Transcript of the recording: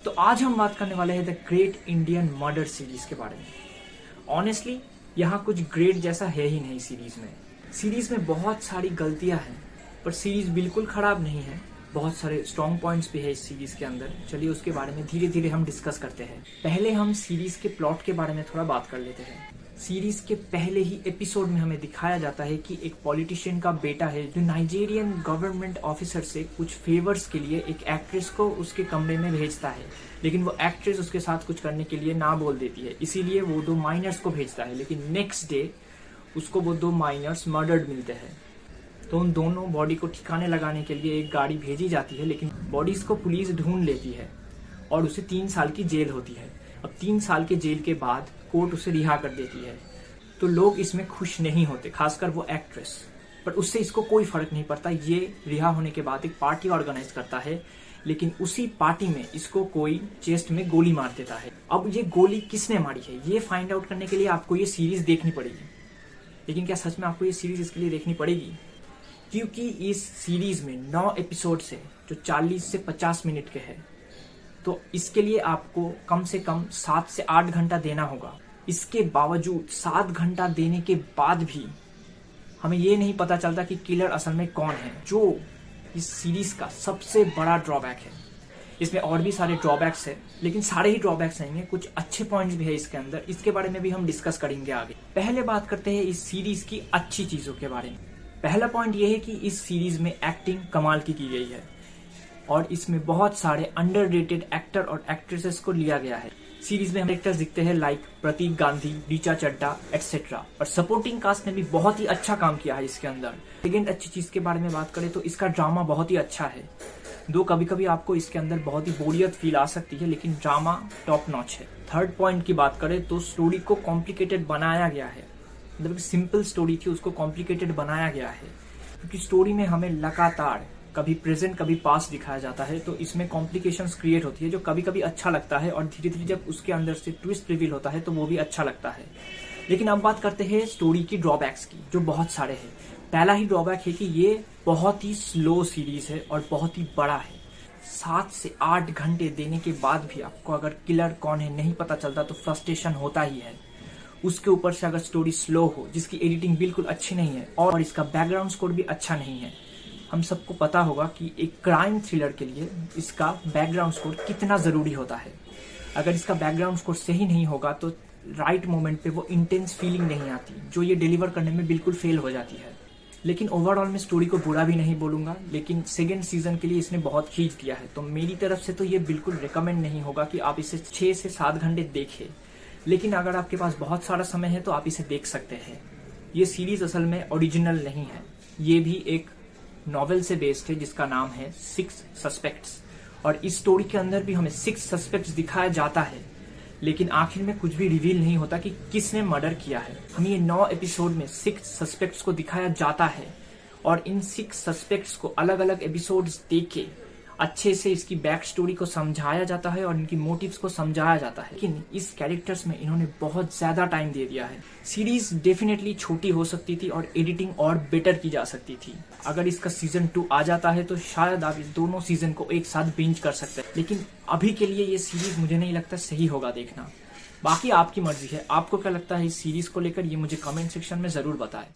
तो आज हम बात करने वाले हैं the great Indian murder series के बारे में। ऑनेस्टली यहाँ कुछ ग्रेट जैसा है ही नहीं सीरीज में बहुत सारी गलतियां हैं, पर सीरीज बिल्कुल खराब नहीं है। बहुत सारे स्ट्रॉन्ग पॉइंट्स भी है इस सीरीज के अंदर। चलिए उसके बारे में धीरे धीरे हम डिस्कस करते हैं। पहले हम सीरीज के प्लॉट के बारे में थोड़ा बात कर लेते हैं। सीरीज के पहले ही एपिसोड में हमें दिखाया जाता है कि एक पॉलिटिशियन का बेटा है जो नाइजीरियन गवर्नमेंट ऑफिसर से कुछ फेवर्स के लिए एक एक्ट्रेस को उसके कमरे में भेजता है, लेकिन वो एक्ट्रेस उसके साथ कुछ करने के लिए ना बोल देती है। इसीलिए वो 2 माइनर्स को भेजता है, लेकिन नेक्स्ट डे उसको वो 2 माइनर्स मर्डर्ड मिलते हैं। तो उन दोनों बॉडी को ठिकाने लगाने के लिए एक गाड़ी भेजी जाती है, लेकिन बॉडीज को पुलिस ढूंढ लेती है और उसे 3 साल की जेल होती है। अब 3 साल के जेल के बाद कोर्ट उसे रिहा कर देती है। तो लोग इसमें खुश नहीं होते, खासकर वो एक्ट्रेस, पर उससे इसको कोई फर्क नहीं पड़ता। ये रिहा होने के बाद एक पार्टी ऑर्गेनाइज करता है, लेकिन उसी पार्टी में इसको कोई चेस्ट में गोली मार देता है। अब ये गोली किसने मारी है ये फाइंड आउट करने के लिए आपको ये सीरीज देखनी पड़ेगी। लेकिन क्या सच में आपको ये सीरीज इसके लिए देखनी पड़ेगी? क्योंकि इस सीरीज में 9 एपिसोड से जो 40 से 50 मिनट के हैं, तो इसके लिए आपको कम से कम 7 से 8 घंटा देना होगा। इसके बावजूद 7 घंटा देने के बाद भी हमें ये नहीं पता चलता कि किलर असल में कौन है, जो इस सीरीज का सबसे बड़ा ड्रॉबैक है। इसमें और भी सारे ड्रॉबैक्स है, लेकिन सारे ही ड्रॉबैक्स नहीं है, कुछ अच्छे पॉइंट्स भी है इसके अंदर। इसके बारे में भी हम डिस्कस करेंगे आगे। पहले बात करते हैं इस सीरीज की अच्छी चीजों के बारे में। पहला पॉइंट ये है कि इस सीरीज में एक्टिंग कमाल की गई है और इसमें बहुत सारे अंडररेटेड एक्टर और एक्ट्रेसेस को लिया गया है। सीरीज में हम एक्टर्स दिखते हैं लाइक प्रतीक गांधी, रीचा चड्ढा एटसेट्रा, और सपोर्टिंग कास्ट ने भी बहुत ही अच्छा काम किया है इसके अंदर। सेकेंड अच्छी चीज के बारे में बात करें तो इसका ड्रामा बहुत ही अच्छा है। दो कभी कभी आपको इसके अंदर बहुत ही बोरियत फील आ सकती है, लेकिन ड्रामा टॉप नॉच है। थर्ड पॉइंट की बात करें तो स्टोरी को कॉम्प्लिकेटेड बनाया गया है। मतलब सिंपल स्टोरी थी, उसको कॉम्प्लिकेटेड बनाया गया है, क्योंकि स्टोरी में हमें लगातार कभी प्रेजेंट कभी पास्ट दिखाया जाता है। तो इसमें कॉम्प्लिकेशंस क्रिएट होती है, जो कभी कभी अच्छा लगता है, और धीरे धीरे जब उसके अंदर से ट्विस्ट रिवील होता है तो वो भी अच्छा लगता है। लेकिन अब बात करते हैं स्टोरी की ड्रॉबैक्स की, जो बहुत सारे हैं। पहला ही ड्रॉबैक है कि ये बहुत ही स्लो सीरीज है और बहुत ही बड़ा है। 7 से 8 घंटे देने के बाद भी आपको अगर किलर कौन है नहीं पता चलता तो फ्रस्ट्रेशन होता ही है। उसके ऊपर से अगर स्टोरी स्लो हो, जिसकी एडिटिंग बिल्कुल अच्छी नहीं है और इसका बैकग्राउंड स्कोर भी अच्छा नहीं है। हम सबको पता होगा कि एक क्राइम थ्रिलर के लिए इसका बैकग्राउंड स्कोर कितना जरूरी होता है। अगर इसका बैकग्राउंड स्कोर सही नहीं होगा तो राइट मोमेंट पे वो इंटेंस फीलिंग नहीं आती, जो ये डिलीवर करने में बिल्कुल फेल हो जाती है। लेकिन ओवरऑल मैं स्टोरी को बुरा भी नहीं बोलूंगा, लेकिन सेकेंड सीजन के लिए इसने बहुत खींच दिया है। तो मेरी तरफ से तो ये बिल्कुल रिकमेंड नहीं होगा कि आप इसे 6 से 7 घंटे देखें। लेकिन अगर आपके पास बहुत सारा समय है तो आप इसे देख सकते हैं। ये सीरीज असल में ओरिजिनल नहीं है, ये भी एक नॉवेल से बेस्ड है जिसका नाम है 6 सस्पेक्ट्स। और इस स्टोरी के अंदर भी हमें 6 सस्पेक्ट्स दिखाया जाता है, लेकिन आखिर में कुछ भी रिवील नहीं होता कि किसने मर्डर किया है। हमें ये 9 एपिसोड में 6 सस्पेक्ट्स को दिखाया जाता है, और इन 6 सस्पेक्ट्स को अलग अलग एपिसोड्स देके अच्छे से इसकी बैक स्टोरी को समझाया जाता है और इनकी मोटिव्स को समझाया जाता है। लेकिन इस कैरेक्टर्स में इन्होंने बहुत ज्यादा टाइम दे दिया है। सीरीज डेफिनेटली छोटी हो सकती थी और एडिटिंग और बेटर की जा सकती थी। अगर इसका सीजन 2 आ जाता है तो शायद आप इस दोनों सीजन को एक साथ बिंज कर सकते हैं, लेकिन अभी के लिए ये सीरीज मुझे नहीं लगता सही होगा देखना। बाकी आपकी मर्जी है, आपको क्या लगता है इस सीरीज को लेकर, ये मुझे कमेंट सेक्शन में जरूर बताएं।